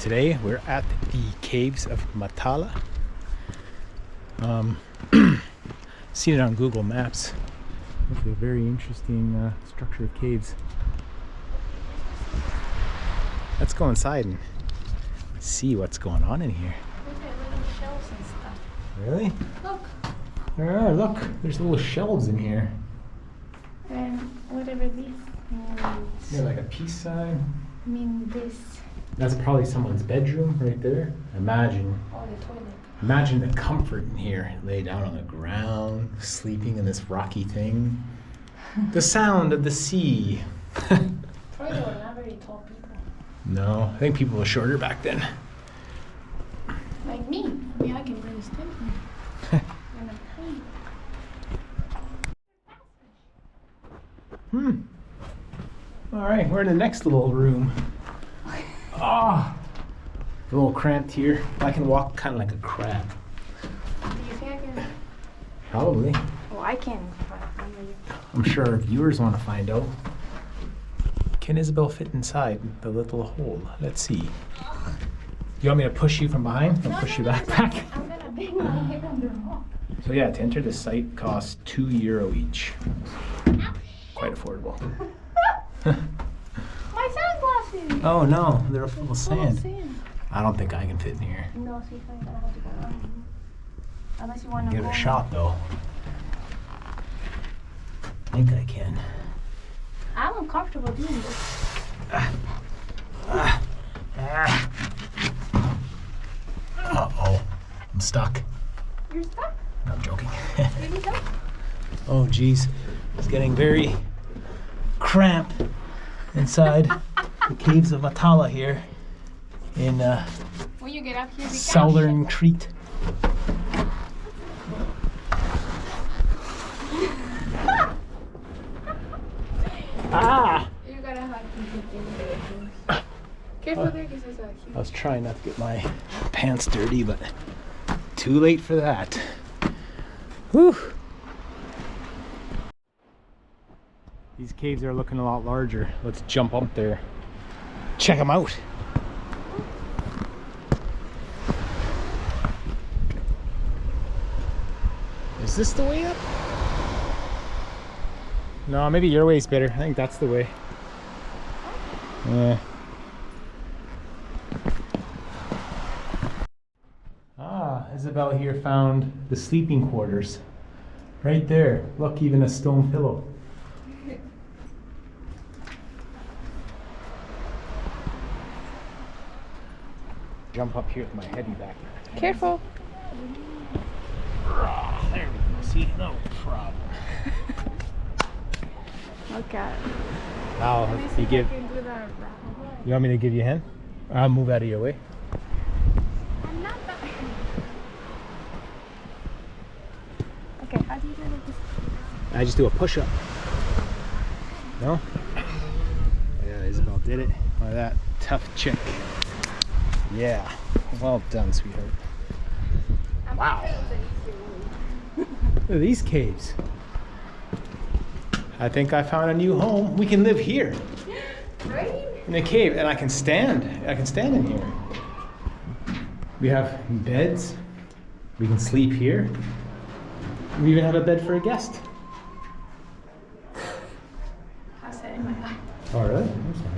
Today we're at the caves of Matala. Seen it on Google Maps. Looks like a very interesting structure of caves. Let's go inside and see what's going on in here. Look at little shelves and stuff. Really? Look. There are, look, there's little shelves in here. And whatever this means. Yeah, like a peace sign. I mean this. That's probably someone's bedroom right there. Imagine. Oh, the toilet. Imagine the comfort in here. Lay down on the ground, sleeping in this rocky thing. The sound of the sea. Probably they were not very tall people. No, I think people were shorter back then. Like me. I mean, I can barely stand here. And I'm All right, we're in the next little room. Ah, a little cramped here. I can walk kind of like a crab. Do you think I can? Probably. Well, I can. But I'm sure our viewers want to find out. Can Isabel fit inside the little hole? Let's see. You want me to push you from behind? I'll push you back. I'm gonna bang my head on the wall. So yeah, to enter the site costs €2 each. Quite affordable. My sunglasses! Oh no, they're full of Full of sand. I don't think I can fit in here. No, see if I'm gonna have to go around. Unless you want to Give it a shot though. I think I can. I'm uncomfortable doing this. Uh-oh, I'm stuck. You're stuck? No, I'm joking. Really stuck? Oh geez, it's getting very cramped inside the caves of Matala here in When you get up here, southern Crete. Ah! You gotta have to careful there because there's a huge. I was trying not to get my pants dirty, but too late for that. Whew! These caves are looking a lot larger. Let's jump up there. Check them out. Is this the way up? No, maybe your way's better. I think that's the way. Yeah. Ah, Isabel here found the sleeping quarters. Right there. Look, even a stone pillow. Jump up here with my heavy back. Careful. There we go. See, no problem. Okay. Now, you give. You want me to give you a hand? I'll move out of your way. I'm not that. Okay, how do you do this? I just do a push-up. No? Yeah, Isabel did it. Look at that tough chick. Yeah. Well done, sweetheart. Wow. Look at these caves. I think I found a new home. We can live here. Right? In a cave, and I can stand. I can stand in here. We have beds. We can sleep here. We even have a bed for a guest. I said it in my eye. Oh, really? I'm sorry.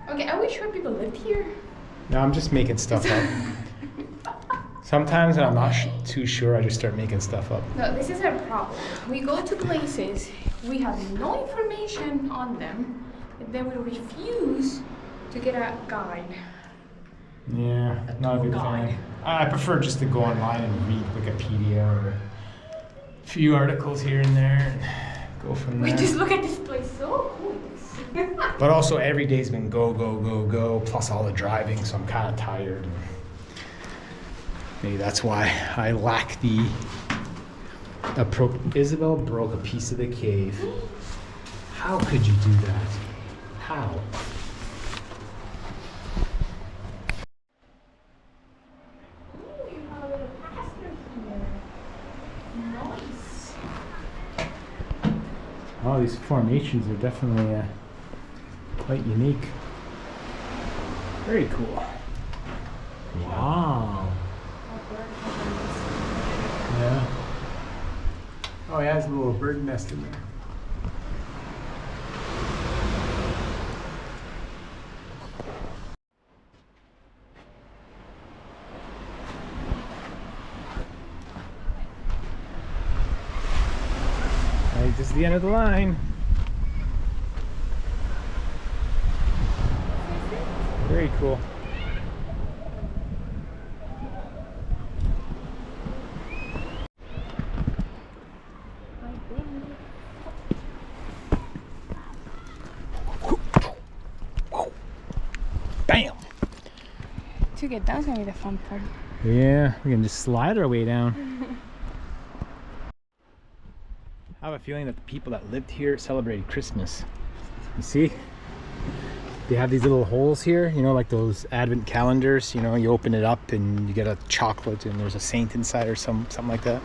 Okay, are we sure people lived here? No, I'm just making stuff up. Sometimes when I'm not too sure, I just start making stuff up. No, this is our problem. We go to places, we have no information on them, and then we refuse to get a guide. Yeah, not a big fan. I prefer just to go online and read Wikipedia or a few articles here and there and go from there. We just look at this place so cool. But also every day's been go, go, go, go, plus all the driving, so I'm kind of tired. Maybe that's why I lack the... Isabel broke a piece of the cave. How could you do that? How? Ooh, you have a little pasture here. Nice. Oh, these formations are definitely Quite unique. Very cool. Wow. Yeah. Oh, yeah, there's a little bird nest in there. Right, this is the end of the line. Very cool. Bam! To get down's gonna be the fun part. Yeah, we can just slide our way down. I have a feeling that the people that lived here celebrated Christmas. You see? They have these little holes here, you know, like those advent calendars, you know, you open it up and you get a chocolate and there's a saint inside or something like that.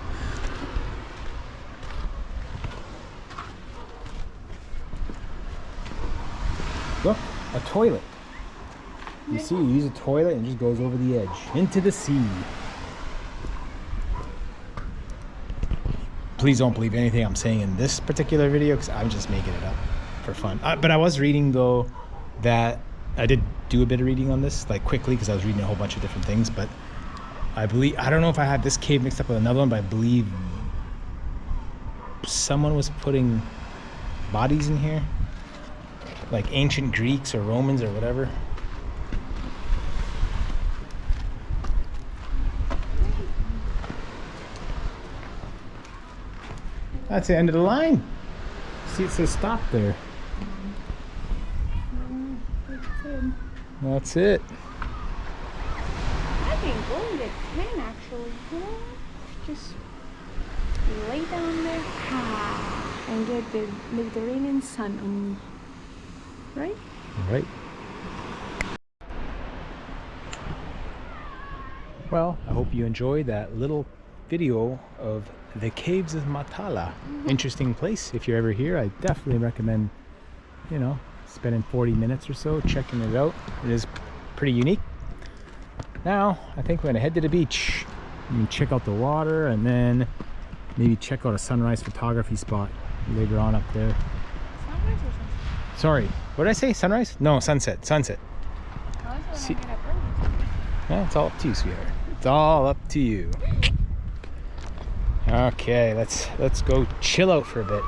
Look, a toilet. You see, you use a toilet and it just goes over the edge into the sea. Please don't believe anything I'm saying in this particular video because I'm just making it up for fun. But I was reading though that I did do a bit of reading on this, like quickly, because I was reading a whole bunch of different things. But I don't know if I had this cave mixed up with another one, but I believe someone was putting bodies in here, like ancient Greeks or Romans or whatever. That's the end of the line. See, it says stop there. That's it. I think going to 10 actually, you know? Just lay down there and get the Mediterranean sun on you. Right? Right. Well, I hope you enjoyed that little video of the caves of Matala. Interesting place. If you're ever here, I definitely recommend, you know, spending 40 minutes or so checking it out. It is pretty unique. Now, I think we're gonna head to the beach. You can check out the water and then maybe check out a sunrise photography spot later on up there. Sunrise or sunset? Sorry, what did I say? Sunrise? No, sunset. Sunset. See, Yeah, it's all up to you, sweetheart. It's all up to you. Okay, let's go chill out for a bit.